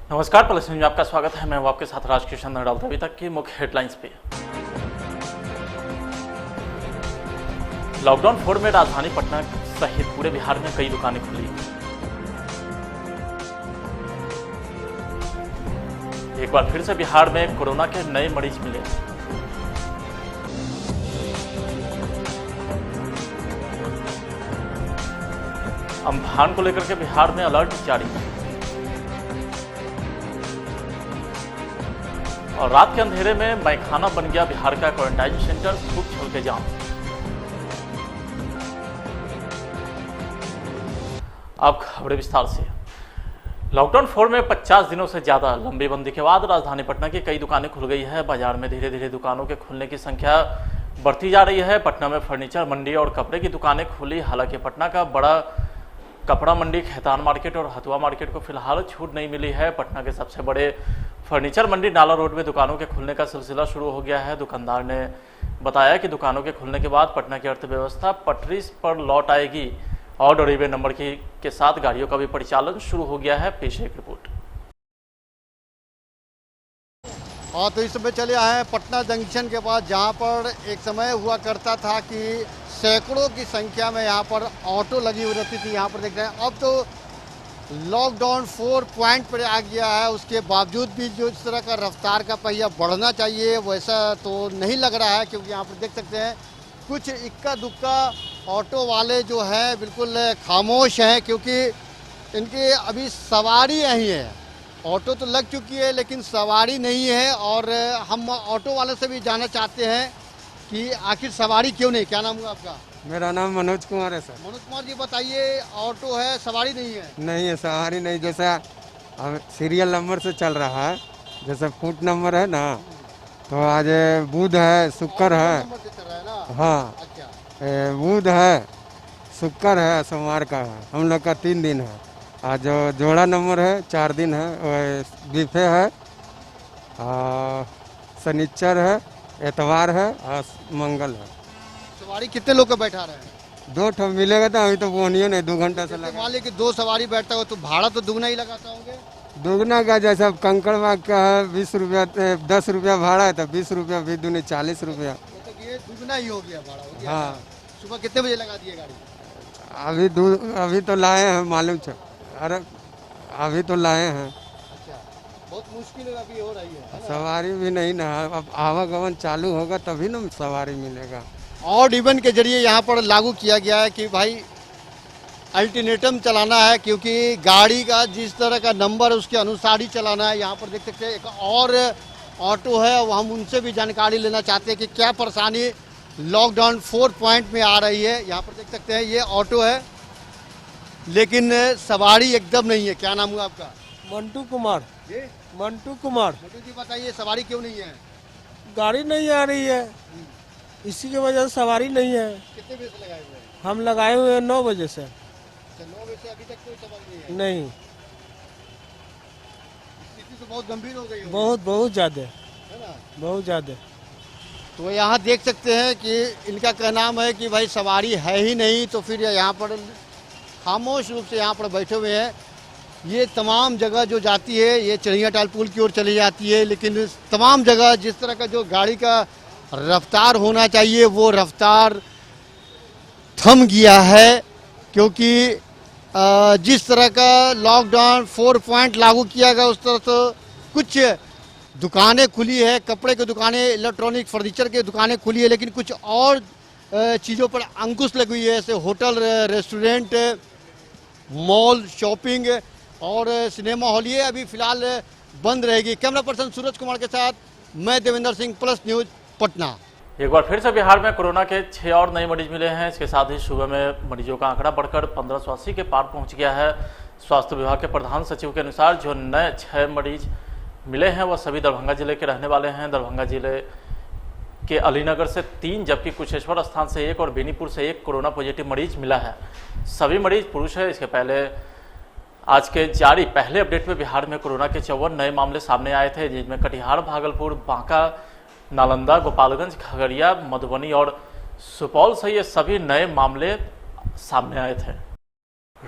नमस्कार, plus news में आपका स्वागत है। मैं हूं आपके साथ राजकिशन डालते अभी तक की मुख्य हेडलाइंस पे। लॉकडाउन 4 में राजधानी पटना सहित पूरे बिहार में कई दुकानें खुली। एक बार फिर से बिहार में कोरोना के नए मरीज मिले। अम्फान को लेकर के बिहार में अलर्ट जारी। और रात के अंधेरे में मैखाना बन गया बिहार का क्वारंटाइन सेंटर, खूब छल के जाम। अब खबरें विस्तार से। लॉकडाउन 4 में 50 दिनों से ज्यादा लंबी बंदी के बाद राजधानी पटना की कई दुकानें खुल गई है। बाजार में धीरे धीरे दुकानों के खुलने की संख्या बढ़ती जा रही है। पटना में फर्नीचर मंडी और कपड़े की दुकानें खुली। हालांकि पटना का बड़ा कपड़ा मंडी, खेतान मार्केट और हथुआ मार्केट को फिलहाल छूट नहीं मिली है। पटना के सबसे बड़े फर्नीचर मंडी नाला रोड में दुकानों के खुलने का सिलसिला शुरू हो गया है। दुकानदार ने बताया कि दुकानों के खुलने के बाद पटना की अर्थव्यवस्था पटरी पर लौट आएगी और डोरीवे नंबर के साथ गाड़ियों का भी परिचालन शुरू हो गया है। पेश एक रिपोर्ट। हाँ, तो इस समय चले आए हैं पटना जंक्शन के पास, जहाँ पर एक समय हुआ करता था कि सैकड़ों की संख्या में यहाँ पर ऑटो लगी हुई रहती थी। यहाँ पर देख रहे हैं अब तो लॉकडाउन 4 पॉइंट पर आ गया है। उसके बावजूद भी जो इस तरह का रफ्तार का पहिया बढ़ना चाहिए वैसा तो नहीं लग रहा है, क्योंकि यहाँ पर देख सकते हैं कुछ इक्का दुक्का ऑटो वाले जो हैं बिल्कुल खामोश हैं, क्योंकि इनके अभी सवारी नहीं है। ऑटो तो लग चुकी है लेकिन सवारी नहीं है। और हम ऑटो वाले से भी जानना चाहते हैं कि आखिर सवारी क्यों नहीं। क्या नाम हुआ आपका? मेरा नाम मनोज कुमार है सर। मनोज कुमार जी, बताइए, ऑटो है, सवारी नहीं है? नहीं है, सवारी नहीं। जैसा अब सीरियल नंबर से चल रहा है, जैसे फुट नंबर है ना, तो आज बुध है, शुक्र है। नंबर से चल रहा है ना? हाँ, अच्छा। बुध है, शुक्र है, सोमवार का है। हम लोग का 3 दिन है। आज जो जोड़ा नंबर है 4 दिन है। बीफे है, शनिचर है, एतवार है और मंगल है। सवारी कितने लोग का बैठा रहे हैं? 2 ठो मिलेगा तो अभी तो बोनियो नहीं, 2 घंटा से लगा। मान लीजिए कि 2 सवारी बैठता हो तो भाड़ा तो दुगना ही लगाता होंगे? दुगना का जैसा कंकड़बाग का है 20 रुपया, 10 रुपया भाड़ा है तो 20 रुपया भी दूनी 40 रुपया। मतलब ये दुगना ही हो गया भाड़ा, हो गया। हाँ। सुबह कितने बजे लगा दिए गाड़ी? अभी तो लाए हैं, मालूम चल। अरे अभी तो लाए हैं। अच्छा, बहुत मुश्किल अभी हो रही है ना? सवारी भी नहीं ना, अब आवागमन चालू होगा तभी ना सवारी मिलेगा। ऑड इवन के जरिए यहाँ पर लागू किया गया है कि भाई अल्टरनेटम चलाना है, क्योंकि गाड़ी का जिस तरह का नंबर उसके अनुसार ही चलाना है। यहाँ पर देख सकते हैं एक और ऑटो है, वो हम उनसे भी जानकारी लेना चाहते हैं कि क्या परेशानी लॉकडाउन 4 पॉइंट में आ रही है। यहाँ पर देख सकते हैं ये ऑटो है लेकिन सवारी एकदम नहीं है। क्या नाम हुआ आपका? मंटू कुमार। जी, मंटू कुमार। मोटू जी, बताइए सवारी क्यों नहीं है? गाड़ी नहीं आ रही है, इसी की वजह से सवारी नहीं है। कितने बजे से लगाए हुए हैं? हम लगाए हुए हैं 9 बजे से। अच्छा, 9 बजे से अभी तक कोई सवारी नहीं है? नहीं, स्थिति तो बहुत गंभीर हो गई होगी, बहुत ज़्यादा, है ना? बहुत ज़्यादा। तो यहाँ देख सकते हैं कि इनका कहना है कि भाई सवारी है ही नहीं, तो फिर यहाँ पर खामोश रूप से यहाँ पर बैठे हुए हैं। ये तमाम जगह जो जाती है ये चढ़िया टाल पुल की ओर चली जाती है, लेकिन तमाम जगह जिस तरह का जो गाड़ी का रफ्तार होना चाहिए वो रफ्तार थम गया है, क्योंकि जिस तरह का लॉकडाउन 4 पॉइंट लागू किया गया उस तरह तो कुछ दुकानें खुली है, कपड़े की दुकानें, इलेक्ट्रॉनिक फर्नीचर की दुकानें खुली है, लेकिन कुछ और चीज़ों पर अंकुश लगी हुई है, जैसे होटल, रेस्टोरेंट, मॉल, शॉपिंग और सिनेमा हॉल, ये अभी फिलहाल बंद रहेगी। कैमरा पर्सन सूरज कुमार के साथ मैं देवेंद्र सिंह, प्लस न्यूज, पटना। एक बार फिर से बिहार में कोरोना के 6 और नए मरीज मिले हैं। इसके साथ ही सुबह में मरीजों का आंकड़ा बढ़कर 1580 के पार पहुंच गया है। स्वास्थ्य विभाग के प्रधान सचिव के अनुसार जो नए 6 मरीज मिले हैं वह सभी दरभंगा जिले के रहने वाले हैं। दरभंगा जिले के अलीनगर से 3, जबकि कुशेश्वर स्थान से 1 और बेनीपुर से 1 कोरोना पॉजिटिव मरीज मिला है। सभी मरीज पुरुष है। इसके पहले आज के जारी पहले अपडेट में बिहार में कोरोना के 54 नए मामले सामने आए थे, जिसमें कटिहार, भागलपुर, बांका, नालंदा, गोपालगंज, खगड़िया, मधुबनी और सुपौल से ये सभी नए मामले सामने आए थे।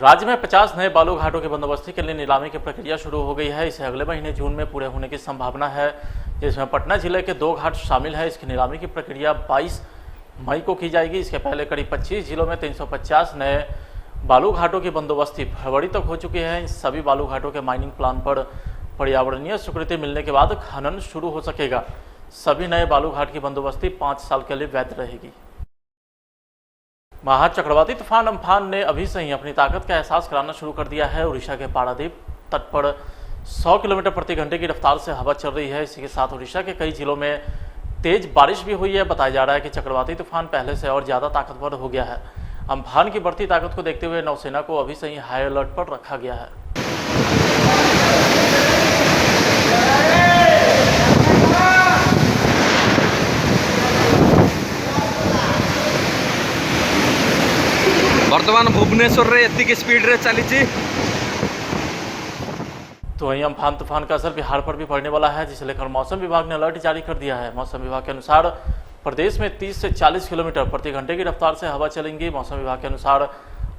राज्य में 50 नए बालू घाटों की बंदोबस्ती के लिए नीलामी की प्रक्रिया शुरू हो गई है। इसे अगले महीने जून में पूरे होने की संभावना है, जिसमें पटना जिले के 2 घाट शामिल है। इसकी नीलामी की प्रक्रिया 22 मई को की जाएगी। इसके पहले करीब 25 जिलों में 350 नए बालू घाटों की बंदोबस्ती फरवरी तक हो चुकी है। इन सभी बालू घाटों के माइनिंग प्लान पर पर्यावरणीय स्वीकृति मिलने के बाद खनन शुरू हो सकेगा। सभी नए बालू घाट की बंदोबस्ती 5 साल के लिए वैध रहेगी। महा चक्रवाती तूफान अम्फान ने अभी से ही अपनी ताकत का एहसास कराना शुरू कर दिया है। उड़ीसा के पारादीप तट पर 100 किलोमीटर प्रति घंटे की रफ्तार से हवा चल रही है। इसी के साथ उड़ीसा के कई जिलों में तेज बारिश भी हुई है। बताया जा रहा है कि चक्रवाती तूफान पहले से और ज़्यादा ताकतवर हो गया है। अम्फान की बढ़ती ताकत को देखते हुए नौसेना को अभी से ही हाई अलर्ट पर रखा गया है। बर्तमान भुवनेश्वर रे एतिक स्पीड रे चली। तो वहीं अम्फान तूफान का असर बिहार पर भी पड़ने वाला है, जिसे लेकर मौसम विभाग ने अलर्ट जारी कर दिया है। मौसम विभाग के अनुसार प्रदेश में 30 से 40 किलोमीटर प्रति घंटे की रफ्तार से हवा चलेंगी। मौसम विभाग के अनुसार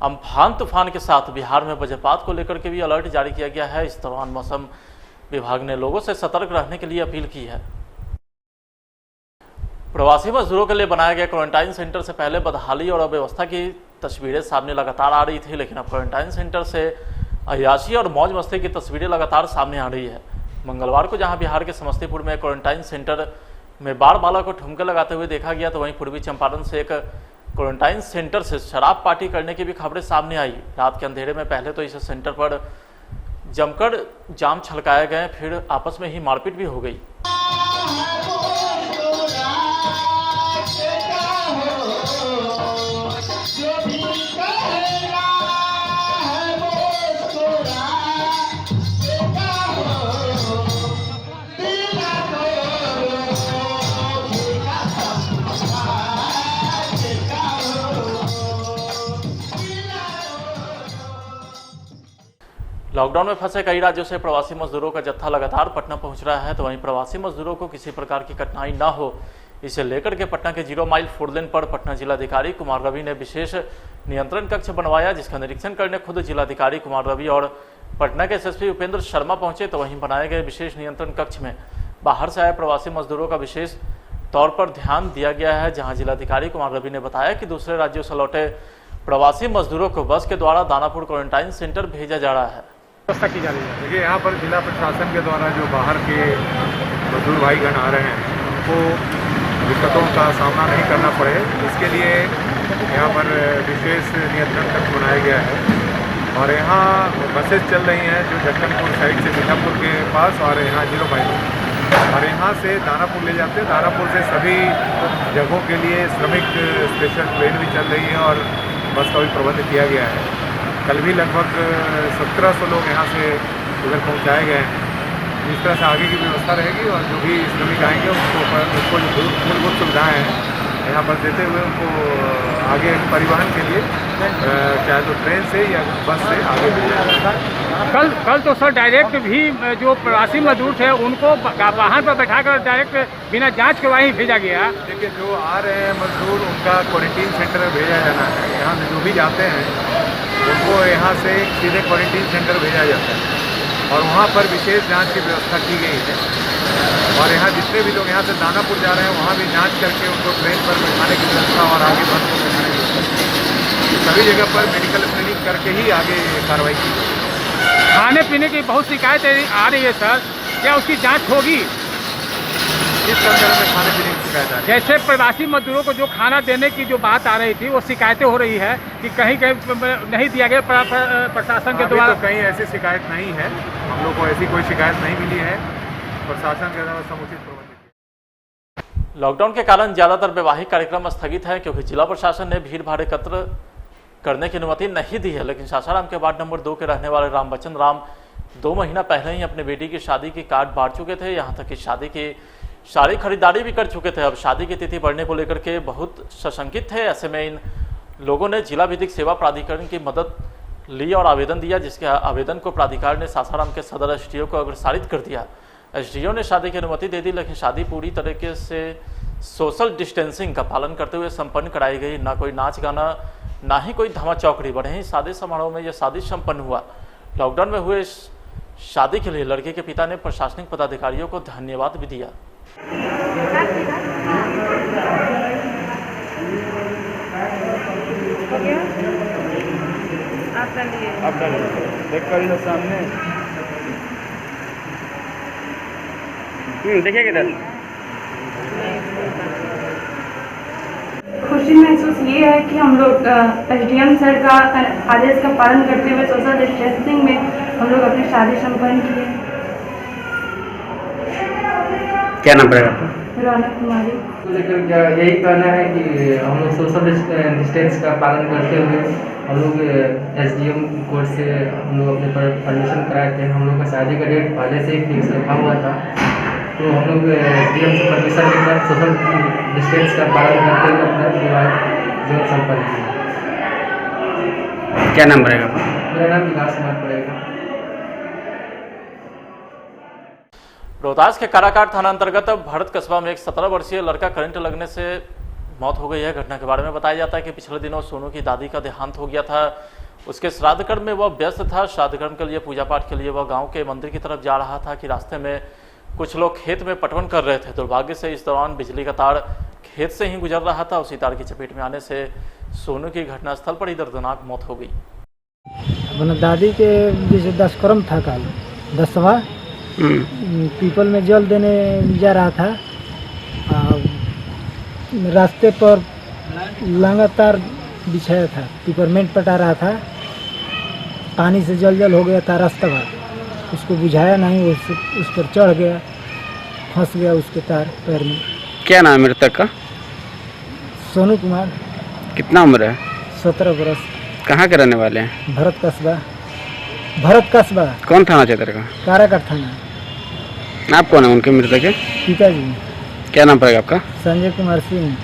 अम्फान तूफान के साथ बिहार में वज्रपात को लेकर के भी अलर्ट जारी किया गया है। इस दौरान मौसम विभाग ने लोगों से सतर्क रहने के लिए अपील की है। प्रवासी मजदूरों के लिए बनाए गए क्वारंटाइन सेंटर से पहले बदहाली और अव्यवस्था की तस्वीरें सामने लगातार आ रही थी, लेकिन अब क्वारंटाइन सेंटर से अय्याशी और मौज मस्ती की तस्वीरें लगातार सामने आ रही है। मंगलवार को जहां बिहार के समस्तीपुर में क्वारंटाइन सेंटर में बार बाला को ठुमके लगाते हुए देखा गया, तो वहीं पूर्वी चंपारण से एक क्वारंटाइन सेंटर से शराब पार्टी करने की भी खबरें सामने आई। रात के अंधेरे में पहले तो इस सेंटर पर जमकर जाम छलकाए गए, फिर आपस में ही मारपीट भी हो गई। लॉकडाउन में फंसे कई राज्यों से प्रवासी मजदूरों का जत्था लगातार पटना पहुंच रहा है, तो वहीं प्रवासी मजदूरों को किसी प्रकार की कठिनाई ना हो, इसे लेकर के पटना के 0 माइल 4 लेन पर पटना जिलाधिकारी कुमार रवि ने विशेष नियंत्रण कक्ष बनवाया, जिसका निरीक्षण करने खुद जिलाधिकारी कुमार रवि और पटना के एसएसपी उपेंद्र शर्मा पहुंचे। तो वहीं बनाए गए विशेष नियंत्रण कक्ष में बाहर से आए प्रवासी मजदूरों का विशेष तौर पर ध्यान दिया गया है, जहाँ जिलाधिकारी कुमार रवि ने बताया कि दूसरे राज्यों से लौटे प्रवासी मजदूरों को बस के द्वारा दानापुर क्वारंटाइन सेंटर भेजा जा रहा है। व्यवस्था की जा रही है। देखिए, यहाँ पर जिला प्रशासन के द्वारा जो बाहर के मजदूर भाईगण आ रहे हैं उनको दिक्कतों का सामना नहीं करना पड़े, इसके लिए यहाँ पर विशेष नियंत्रण कक्ष बनाया गया है। और यहाँ बसेस चल रही हैं जो जक्कनपुर साइड से मीठापुर के पास और यहाँ 0 माइल, और यहाँ से दानापुर ले जाते हैं। दानापुर से सभी जगहों के लिए श्रमिक स्पेशल ट्रेन भी चल रही है और बस का भी प्रबंध किया गया है। कल भी लगभग 1700 लोग यहाँ से उधर पहुँचाए गए हैं। इस तरह से आगे की व्यवस्था रहेगी और जो भी श्रमिक आएंगे उनको जो मूलभूत सुविधाएँ हैं यहाँ पर देते हुए उनको आगे परिवहन के लिए चाहे तो ट्रेन से या बस से आगे भेजा जाएगा। कल तो सर डायरेक्ट भी जो प्रवासी मजदूर थे उनको वाहन पर बैठाकर डायरेक्ट बिना जांच के वहीं भेजा गया। देखिए, जो आ रहे हैं मजदूर उनका क्वारंटीन सेंटर में भेजा जाना है। यहाँ से जो भी जाते हैं उनको यहाँ से सीधे क्वारंटीन सेंटर भेजा जाता है और वहाँ पर विशेष जांच की व्यवस्था की गई है। और यहाँ जितने भी लोग यहाँ से दानापुर जा रहे हैं वहाँ भी जांच करके उनको ट्रेन पर बैठाने की व्यवस्था और आगे बस को बैठाने की व्यवस्था, सभी जगह पर मेडिकल स्क्रीनिंग करके ही आगे कार्रवाई की जाएगी। खाने पीने की बहुत शिकायतें आ रही है सर, क्या उसकी जाँच होगी? इस संदर्भ में खाने पीने की शिकायत आ रही है। जैसे प्रवासी मजदूरों को जो खाना देने की जो बात आ रही थी वो शिकायतें हो रही है कि कहीं कहीं नहीं दिया गया प्रशासन के द्वारा। तो कहीं ऐसी शिकायत नहीं है, हम लोग को ऐसी कोई शिकायत नहीं मिली है। प्रशासन के द्वारा समुचित प्रबंध। लॉकडाउन के कारण ज्यादातर वैवाहिक कार्यक्रम स्थगित है, क्योंकि जिला प्रशासन ने भीड़ भाड़ एकत्र करने की अनुमति नहीं दी है। लेकिन सासाराम के वार्ड नंबर 2 के रहने वाले रामबच्चन राम 2 महीना पहले ही अपनी बेटी की शादी की कार्ड बांट चुके थे। यहाँ तक कि शादी की सारी खरीदारी भी कर चुके थे। अब शादी की तिथि बढ़ने को लेकर के बहुत सशंकित थे। ऐसे में इन लोगों ने जिला विधिक सेवा प्राधिकरण की मदद ली और आवेदन दिया, जिसके आवेदन को प्राधिकार ने सासाराम के सदर एसडीओ को अग्रसारित कर दिया। एसडीओ ने शादी की अनुमति दे दी, लेकिन शादी पूरी तरीके से सोशल डिस्टेंसिंग का पालन करते हुए संपन्न कराई गई। ना कोई नाच गाना, ना ही कोई धमा चौकड़ी बढ़े ही शादी समारोह में यह शादी संपन्न हुआ। लॉकडाउन में हुए इस शादी के लिए लड़के के पिता ने प्रशासनिक पदाधिकारियों को धन्यवाद भी दिया। देखिए किधर खुशी महसूस ये है कि हम लोग एसडीएम सर का आदेश का पालन करते हुए सोशल डिस्टेंसिंग में हम लोग अपनी शादी संपन्न किए। क्या नाम पड़ेगा आपका? रौनक कुमारी। लेकर क्या यही कहना है कि हम लोग सोशल डिस्टेंस का पालन करते हुए हम लोग एसडीएम कोर्ट से हम लोग अपने परमिशन कराए थे। हम लोग का शादी का डेट पहले से ही फिक्स रखा हुआ था, तो हम लोग एसडीएम से परमिशन लेकर सोशल डिस्टेंस का पालन करते हुए अपना विवाह जीवन संपन्न किया। क्या नाम पड़ेगा आपका? मेरा नाम विकास कुमार पड़ेगा। रोहतास के काराकाट थाना अंतर्गत भरत कस्बा में एक 17 वर्षीय लड़का करंट लगने से मौत हो गई है। घटना के बारे में बताया जाता है कि पिछले दिनों सोनू की दादी का देहांत हो गया था। उसके श्राद्ध कर्म में वह व्यस्त था। श्राद्ध कर्म के लिए पूजा पाठ के लिए वह गांव के मंदिर की तरफ जा रहा था कि रास्ते में कुछ लोग खेत में पटवन कर रहे थे। दुर्भाग्य से इस दौरान बिजली का तार खेत से ही गुजर रहा था। उसी तार की चपेट में आने से सोनू की घटनास्थल पर ही दर्दनाक मौत हो गई। अपना दादी के जैसे 10 कर्म था, कल 10वां पीपल में जल देने जा रहा था। रास्ते पर लगातार बिछाया था, पिपरमेंट पटा रहा था। पानी से जल हो गया था रास्ता भर, उसको बुझाया नहीं, उस पर चढ़ गया, फंस गया उसके तार पैर में। क्या नाम है मृतक का? सोनू कुमार। कितना उम्र है? 17 वर्ष। कहाँ के रहने वाले हैं? भरत कस्बा। भरत कस्बा। कौन थाना क्षेत्र का? काराकाट थाना। आप कौन है उनके मृतक के? पिताजी। क्या नाम पड़ेगा आपका? संजय कुमार सिंह।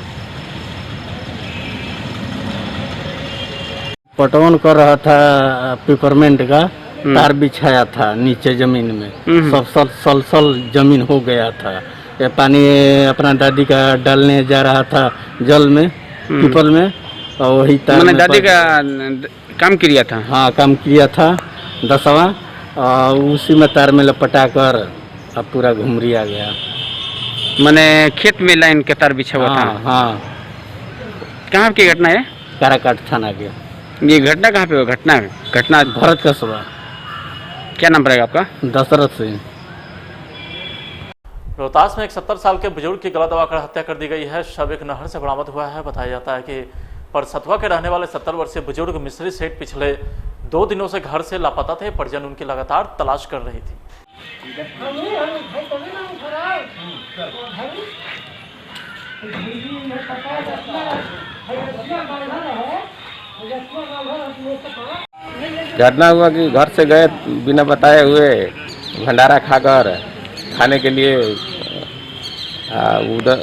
पटवन कर रहा था, पिपरमेंट का तार बिछाया था नीचे जमीन में। सब सलसल जमीन हो गया था। ये पानी अपना दादी का डालने जा रहा था जल में, पीपल में, और वही तार मैंने दादी का काम किया था। हाँ, काम किया था 10वां, और उसी में तार में लपटा कर अब पूरा घुमरी आ गया। मैंने खेत में लाइन के तार बिछा हुआ था। हाँ। कहाँ की घटना है? काराकाट थाना के। ये घटना कहाँ पे हुआ? घटना भरत कस्बा। क्या नाम पड़ेगा आपका? दशरथ सिंह। रोहतास में एक 70 साल के बुजुर्ग की गला दबाकर हत्या कर दी गई है। शव एक नहर से बरामद हुआ है। बताया जाता है कि परसथवा के रहने वाले 70 वर्षीय बुजुर्ग मिस्त्री सेठ पिछले 2 दिनों से घर से लापता थे। परिजन उनकी लगातार तलाश कर रही थी। घटना हुआ कि घर से गए बिना बताए हुए, भंडारा खाकर खाने के लिए उधर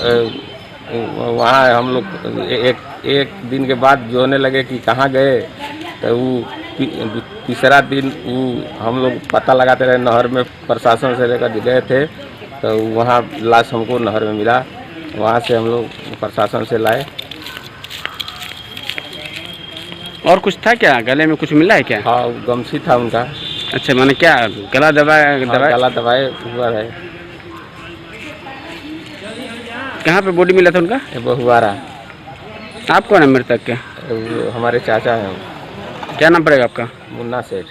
वहाँ हम लोग एक दिन के बाद जोने लगे कि कहाँ गए, तो वो तीसरा दिन वो हम लोग पता लगाते रहे। नहर में प्रशासन से लेकर गए थे, तो वहाँ लाश हमको नहर में मिला। वहाँ से हम लोग प्रशासन से लाए। और कुछ था क्या? गले में कुछ मिला है क्या? हाँ, गमछी था उनका। अच्छा, मैंने क्या गला दबाए? गला दबाए हुआ है। कहाँ पे बॉडी मिला था उनका? बहुआरा। आप कौन है मृतक के? हमारे चाचा हैं। क्या नाम पड़ेगा आपका? मुन्ना सेठ।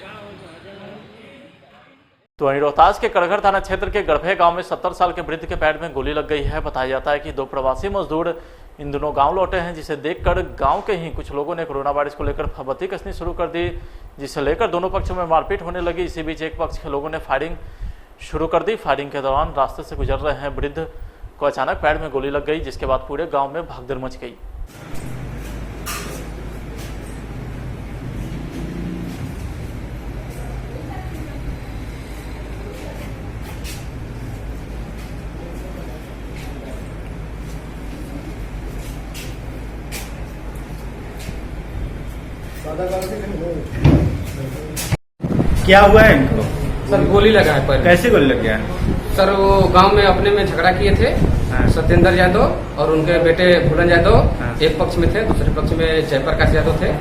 तो वहीं रोहतास के कड़घर थाना क्षेत्र के गढ़भे गांव में 70 साल के वृद्ध के पैर में गोली लग गई है। बताया जाता है कि 2 प्रवासी मजदूर इन दोनों गांव लौटे हैं, जिसे देखकर गांव के ही कुछ लोगों ने कोरोना वायरस को लेकर फबत्ती कसनी शुरू कर दी, जिसे लेकर दोनों पक्षों में मारपीट होने लगी। इसी बीच एक पक्ष के लोगों ने फायरिंग शुरू कर दी। फायरिंग के दौरान रास्ते से गुजर रहे हैं वृद्ध को अचानक पैर में गोली लग गई, जिसके बाद पूरे गाँव में भगदड़ मच गई। क्या हुआ है इनको? सर गोली लगा है पैर में। कैसे गोली लग गया? सर वो गांव में अपने में झगड़ा किए थे। सत्येंद्र यादव और उनके बेटे भूलन यादव एक पक्ष में थे, दूसरे पक्ष में जयप्रकाश यादव थे।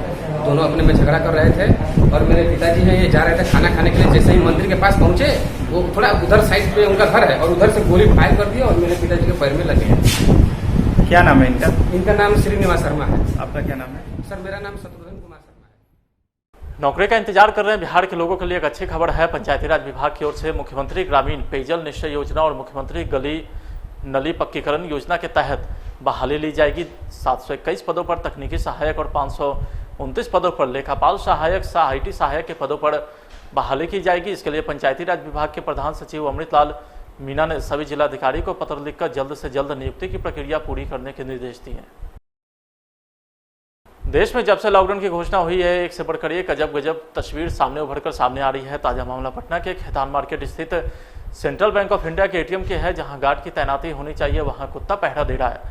दोनों अपने में झगड़ा कर रहे थे और मेरे पिताजी हैं ये जा रहे थे खाना खाने के लिए। जैसे ही मंदिर के पास पहुंचे वो थोड़ा उधर साइड पे उनका घर है और उधर से गोली फायर कर दिया और मेरे पिताजी के पैर में लगे हैं। क्या नाम है इनका? इनका नाम श्रीनिवास शर्मा है। आपका क्या नाम है? सर मेरा नाम शत्रुघ्न कुमार शर्मा है। नौकरी का इंतजार कर रहे हैं बिहार के लोगों के लिए एक अच्छी खबर है। पंचायती राज विभाग की ओर से मुख्यमंत्री ग्रामीण पेयजल निश्चय योजना और मुख्यमंत्री गली नली पक्कीकरण योजना के तहत बहाली ली जाएगी। 721 पदों पर तकनीकी सहायक और 529 पदों पर लेखापाल सहायक IT सहायक के पदों पर बहाली की जाएगी। इसके लिए पंचायती राज विभाग के प्रधान सचिव अमृतलाल मीणा ने सभी जिलाधिकारी को पत्र लिखकर जल्द से जल्द नियुक्ति की प्रक्रिया पूरी करने के निर्देश दिए हैं। देश में जब से लॉकडाउन की घोषणा हुई है, एक से बढ़कर एक अजब गजब तस्वीर सामने उभरकर सामने आ रही है। ताजा मामला पटना के खेतान मार्केट स्थित सेंट्रल बैंक ऑफ इंडिया के ATM के है, जहां गार्ड की तैनाती होनी चाहिए वहां कुत्ता पहरा दे रहा है।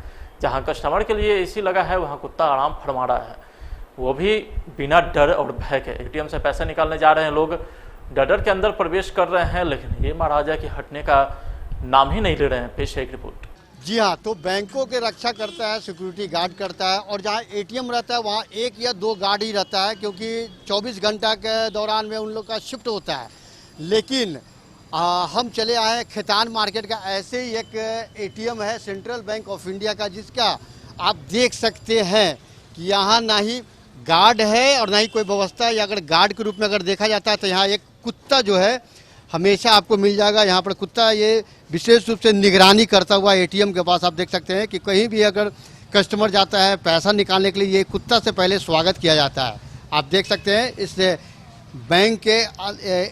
जहां कस्टमर के लिए AC लगा है वहां कुत्ता आराम फरमा रहा है, वो भी बिना डर और भय के। ATM से पैसे निकालने जा रहे हैं लोग, डर के अंदर प्रवेश कर रहे हैं, लेकिन ये महाराजा की हटने का नाम ही नहीं ले रहे हैं। पेश है एक रिपोर्ट। जी हाँ, तो बैंकों के रक्षा करता है, सिक्योरिटी गार्ड करता है और जहाँ ATM रहता है वहाँ 1 या 2 गार्ड ही रहता है, क्योंकि 24 घंटा के दौरान में उन लोग का शिफ्ट होता है। लेकिन हम चले आए हैं खेतान मार्केट का, ऐसे ही एक ATM है सेंट्रल बैंक ऑफ इंडिया का, जिसका आप देख सकते हैं कि यहाँ ना ही गार्ड है और ना ही कोई व्यवस्था है। या अगर गार्ड के रूप में अगर देखा जाता है तो यहाँ एक कुत्ता जो है हमेशा आपको मिल जाएगा। यहाँ पर कुत्ता ये विशेष रूप से निगरानी करता हुआ ATM के पास आप देख सकते हैं कि कहीं भी अगर कस्टमर जाता है पैसा निकालने के लिए, ये कुत्ता से पहले स्वागत किया जाता है। आप देख सकते हैं इस बैंक के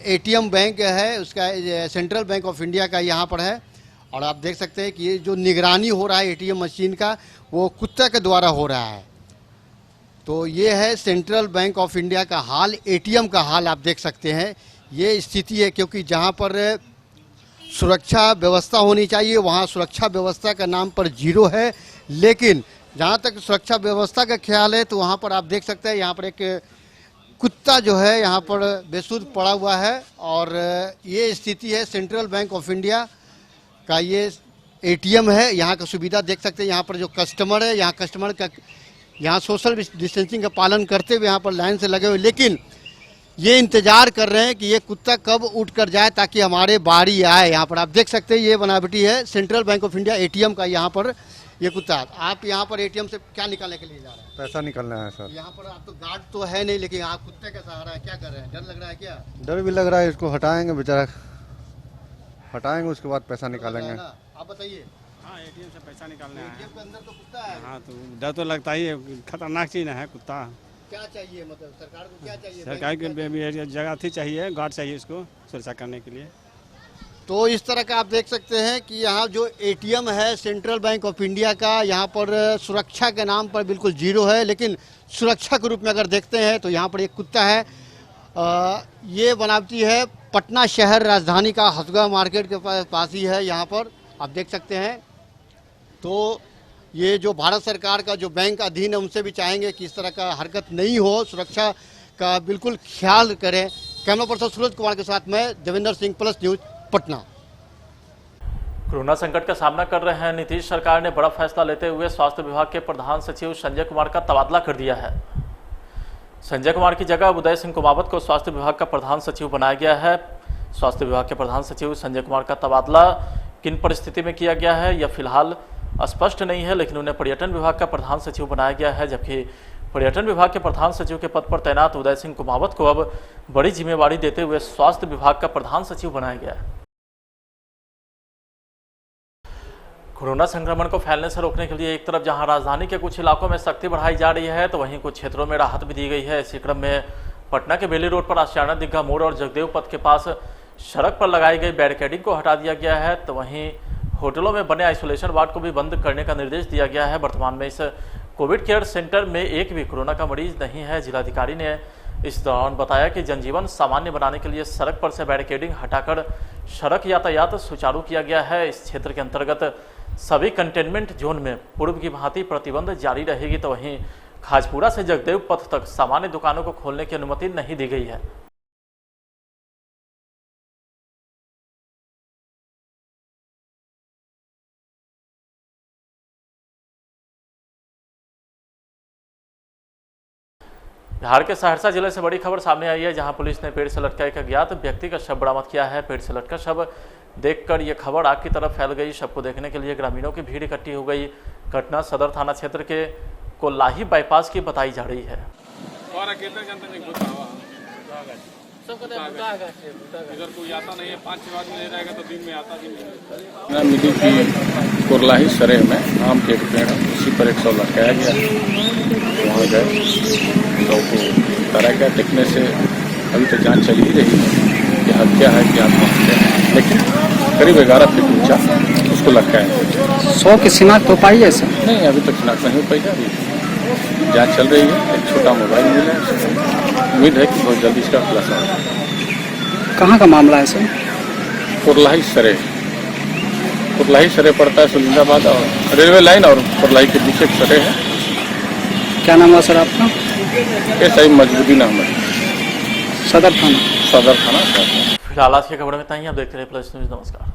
ATM बैंक है उसका, सेंट्रल बैंक ऑफ इंडिया का यहाँ पर है। और आप देख सकते हैं कि ये जो निगरानी हो रहा है ATM मशीन का, वो कुत्ता के द्वारा हो रहा है। तो ये है सेंट्रल बैंक ऑफ इंडिया का हाल, ATM का हाल आप देख सकते हैं। ये स्थिति है क्योंकि जहाँ पर सुरक्षा व्यवस्था होनी चाहिए वहाँ सुरक्षा व्यवस्था का नाम पर जीरो है। लेकिन जहाँ तक सुरक्षा व्यवस्था का ख्याल है तो वहाँ पर आप देख सकते हैं यहाँ पर एक कुत्ता जो है यहाँ पर बेसुध पड़ा हुआ है। और ये स्थिति है सेंट्रल बैंक ऑफ इंडिया का, ये ATM है। यहाँ का सुविधा देख सकते हैं, यहाँ पर जो कस्टमर है, यहाँ कस्टमर का यहाँ सोशल डिस्टेंसिंग का पालन करते हुए यहाँ पर लाइन से लगे हुए, लेकिन ये इंतजार कर रहे हैं कि ये कुत्ता कब उठ कर जाए ताकि हमारे बारी आए। यहाँ पर आप देख सकते हैं ये बनावटी है central bank of India ATM का, यहाँ पर ये कुत्ता। आप यहाँ पर ATM से क्या निकालने के लिए जा रहे हैं? पैसा निकलना है सर। यहाँ पर आप तो गार्ड तो है नहीं, लेकिन आप कुत्ते का सहारा है, क्या कर रहे हैं? डर लग रहा है क्या? डर भी लग रहा है, इसको हटाएंगे बेचारा, हटाएंगे उसके बाद पैसा निकालेंगे। आप बताइए। हाँ, ATM से पैसा निकालना है। ATM के अंदर तो कुत्ता है। हाँ, तो डर तो लगता ही है, खतरनाक चीज है कुत्ता। क्या चाहिए, मतलब सरकार को क्या चाहिए? सरकार की जगह थी चाहिए, गार्ड चाहिए इसको सुरक्षा करने के लिए। तो इस तरह का आप देख सकते हैं कि यहाँ जो ATM है सेंट्रल बैंक ऑफ इंडिया का, यहाँ पर सुरक्षा के नाम पर बिल्कुल जीरो है। लेकिन सुरक्षा के रूप में अगर देखते हैं तो यहाँ पर एक कुत्ता है, ये बनावटी है, पटना शहर राजधानी का हसुआ मार्केट के पास ही है। यहाँ पर आप देख सकते हैं। तो ये जो भारत सरकार का जो बैंक अधीन है उनसे भी चाहेंगे कि इस तरह का हरकत नहीं हो, सुरक्षा का बिल्कुल ख्याल करें। कैमरा पर्सन सूरज कुमार के साथ मैं Devendra Singh, plus news Patna. Corona संकट का सामना कर रहे हैं नीतीश सरकार ने बड़ा फैसला लेते हुए स्वास्थ्य विभाग के प्रधान सचिव संजय कुमार का तबादला कर दिया है। संजय कुमार की जगह उदय सिंह कुमावत को स्वास्थ्य विभाग का प्रधान सचिव बनाया गया है। स्वास्थ्य विभाग के प्रधान सचिव संजय कुमार का तबादला किन परिस्थिति में किया गया है यह फिलहाल स्पष्ट नहीं है, लेकिन उन्हें पर्यटन विभाग का प्रधान सचिव बनाया गया है। जबकि पर्यटन विभाग के प्रधान सचिव के पद पर तैनात उदय सिंह कुमावत को अब बड़ी जिम्मेवारी देते हुए स्वास्थ्य विभाग का प्रधान सचिव बनाया गया है। कोरोना संक्रमण को फैलने से रोकने के लिए एक तरफ जहां राजधानी के कुछ इलाकों में सख्ती बढ़ाई जा रही है, तो वहीं कुछ क्षेत्रों में राहत भी दी गई है। इसी क्रम में पटना के बेली रोड पर आशियाना दिग्गा मोड़ और जगदेव पथ के पास सड़क पर लगाई गई बैरिकेडिंग को हटा दिया गया है। तो वहीं होटलों में बने आइसोलेशन वार्ड को भी बंद करने का निर्देश दिया गया है। वर्तमान में इस कोविड केयर सेंटर में एक भी कोरोना का मरीज नहीं है। जिलाधिकारी ने इस दौरान बताया कि जनजीवन सामान्य बनाने के लिए सड़क पर से बैरिकेडिंग हटाकर सड़क यातायात सुचारू किया गया है। इस क्षेत्र के अंतर्गत सभी कंटेनमेंट जोन में पूर्व की भांति प्रतिबंध जारी रहेगी। तो वहीं खाजपुरा से जगदेव पथ तक सामान्य दुकानों को खोलने की अनुमति नहीं दी गई है। बिहार के सहरसा जिले से बड़ी खबर सामने आई है, जहां पुलिस ने पेड़ से लटका एक अज्ञात व्यक्ति का शव बरामद किया है। पेड़ से लटका शव देखकर यह खबर आग की तरफ फैल गई। शव को देखने के लिए ग्रामीणों की भीड़ इकट्ठी हो गई। घटना सदर थाना क्षेत्र के कोल्लाही बाईपास की बताई जा रही है। इधर कोई आता नहीं है, 5-6 आदमी नहीं रहेगा तो दिन में आता भी नहीं। मिली कि कुरलाही सरेह में आम के एक पेड़ उसी पर एक शव लटकाया गया। वहाँ गए शव को उतारा गया। देखने से अभी तो जांच चल ही रही है कि हत्या है कि आत्महत्या है, लेकिन करीब 11 फीट ऊंचा उसको लटकाया। 100 की शिनाख्त हो पाई है सर? नहीं, अभी तक शिनाख्त नहीं हो पाई है। अभी जाँच चल रही है। एक छोटा मोबाइल मिला है, उम्मीद है कि बहुत जल्दी इसका खुलासा होगा। कहाँ का मामला है सर? कुरलाही सरेह। कुरलाही सरेह पड़ता है सुलिंदाबाद और रेलवे लाइन और कुरलाही के बीच एक सरेह है। क्या नाम है सर आपका? SI मजबूद्दीन अहमद, सदर थाना। सदर थाना। फिलहाल आज की खबर में इतना ही। आप देखते रहिए प्लस न्यूज़। नमस्कार।